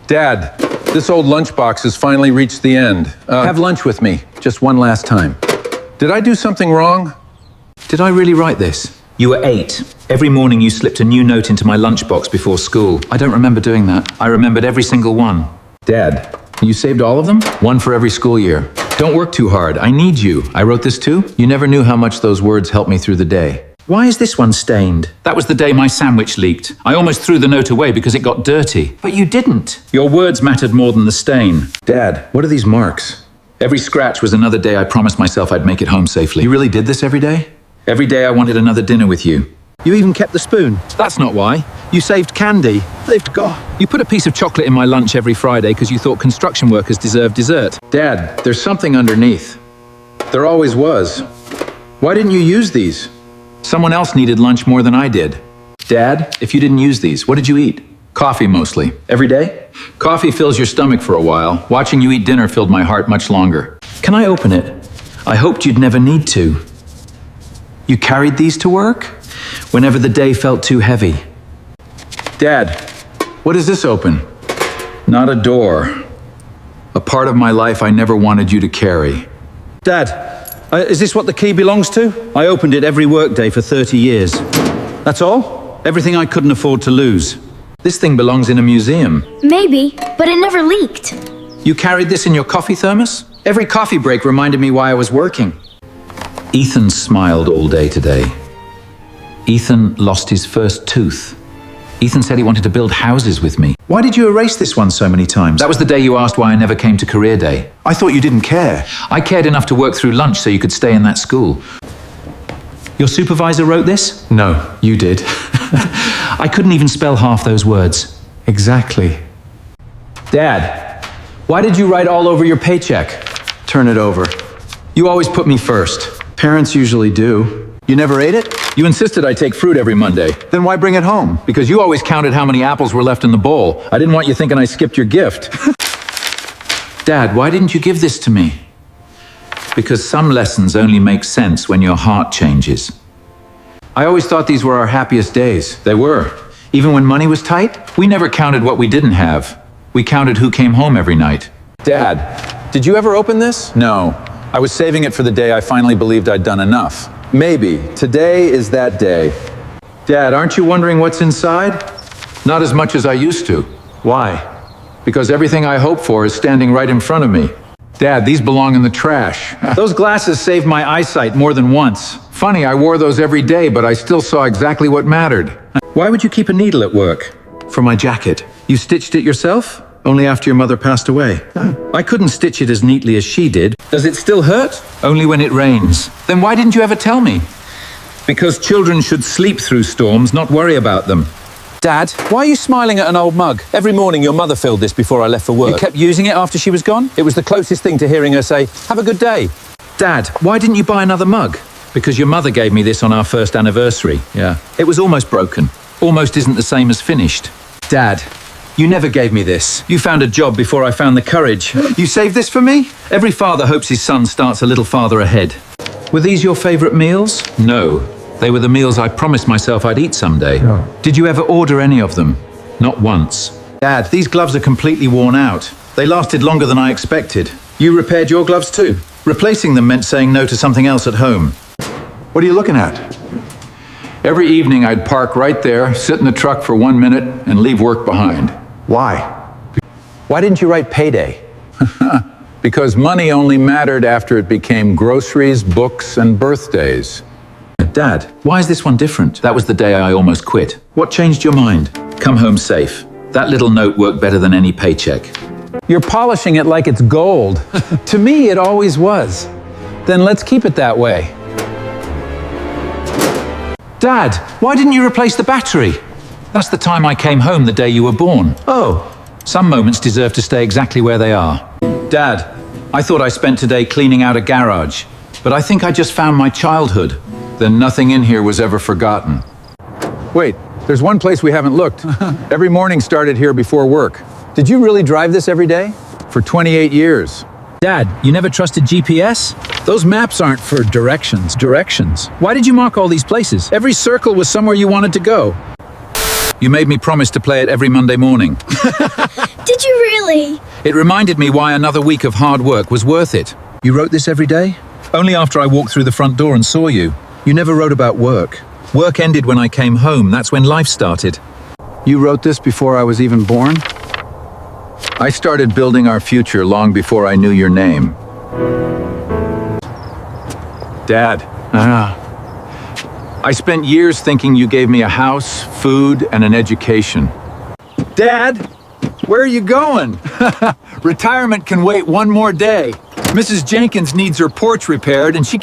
Dad, this old lunchbox has finally reached the end. Have lunch with me, just one last time. Did I do something wrong? Did I really write this? You were 8. Every morning you slipped a new note into my lunchbox before school. I don't remember doing that. I remembered every single one. Dad, you saved all of them? One for every school year. Don't work too hard. I need you. I wrote this too. You never knew how much those words helped me through the day. Why is this one stained? That was the day my sandwich leaked. I almost threw the note away because it got dirty. But you didn't. Your words mattered more than the stain. Dad, what are these marks? Every scratch was another day I promised myself I'd make it home safely. You really did this every day? Every day I wanted another dinner with you. You even kept the spoon. That's not why. You saved candy. You put a piece of chocolate in my lunch every Friday because you thought construction workers deserved dessert. Dad, there's something underneath. There always was. Why didn't you use these? Someone else needed lunch more than I did. Dad, If you didn't use these, what did you eat? Coffee mostly. every day? Coffee fills your stomach for a while. Watching you eat dinner filled my heart much longer. Can I open it? I hoped you'd never need to. You carried these to work? Whenever the day felt too heavy. Dad, what does this open? Not a door. A part of my life I never wanted you to carry. Dad, is this what the key belongs to? I opened it every workday for 30 years. That's all? Everything I couldn't afford to lose. This thing belongs in a museum. Maybe, but it never leaked. You carried this in your coffee thermos? Every coffee break reminded me why I was working. Ethan smiled all day today. Ethan lost his first tooth. Ethan said he wanted to build houses with me. Why did you erase this one so many times? That was the day you asked why I never came to career day. I thought you didn't care. I cared enough to work through lunch so you could stay in that school. Your supervisor wrote this? No, you did. I couldn't even spell half those words. Exactly. Dad, why did you write all over your paycheck? Turn it over. You always put me first. Parents usually do. You never ate it? You insisted I take fruit every Monday. Then why bring it home? Because you always counted how many apples were left in the bowl. I didn't want you thinking I skipped your gift. Dad, why didn't you give this to me? Because some lessons only make sense when your heart changes. I always thought these were our happiest days. They were. Even when money was tight, we never counted what we didn't have. We counted who came home every night. Dad, did you ever open this? No. I was saving it for the day I finally believed I'd done enough. Maybe. Today is that day. Dad, aren't you wondering what's inside? Not as much as I used to. Why? Because everything I hope for is standing right in front of me. Dad, these belong in the trash. Those glasses saved my eyesight more than once. Funny, I wore those every day, but I still saw exactly what mattered. Why would you keep a needle at work? For my jacket. You stitched it yourself? Only after your mother passed away. I couldn't stitch it as neatly as she did. Does it still hurt? Only when it rains. Then why didn't you ever tell me? Because children should sleep through storms, not worry about them. Dad, why are you smiling at an old mug? Every morning your mother filled this before I left for work. You kept using it after she was gone? It was the closest thing to hearing her say, "Have a good day." Dad, why didn't you buy another mug? Because your mother gave me this on our first anniversary. Yeah. It was almost broken. Almost isn't the same as finished. Dad, you never gave me this. You found a job before I found the courage. You saved this for me? Every father hopes his son starts a little farther ahead. Were these your favorite meals? No. They were the meals I promised myself I'd eat someday. No. Did you ever order any of them? Not once. Dad, these gloves are completely worn out. They lasted longer than I expected. You repaired your gloves too. Replacing them meant saying no to something else at home. What are you looking at? Every evening I'd park right there, sit in the truck for 1 minute, and leave work behind. Why? Why didn't you write payday? Because money only mattered after it became groceries, books, and birthdays. Dad, why is this one different? That was the day I almost quit. What changed your mind? Come home safe. That little note worked better than any paycheck. You're polishing it like it's gold. To me, it always was. Then let's keep it that way. Dad, why didn't you replace the battery? That's the time I came home the day you were born. Oh, Some moments deserve to stay exactly where they are. Dad, I thought I spent today cleaning out a garage, but I think I just found my childhood. Then nothing in here was ever forgotten. Wait, there's one place we haven't looked. Every morning started here before work. did you really drive this every day? For 28 years. Dad, you never trusted GPS? Those maps aren't for directions. Why did you mark all these places? Every circle was somewhere you wanted to go. You made me promise to play it every Monday morning. Did you Really? It reminded me why another week of hard work was worth it. You wrote this every day? Only after I walked through the front door and saw you. You never wrote about work. Work ended when I came home. That's when life started. You wrote this before I was even born? I started building our future long before I knew your name. Dad. I spent years thinking you gave me a house, food, and an education. Dad, where are you going? Retirement can wait one more day. Mrs. Jenkins needs her porch repaired and she can't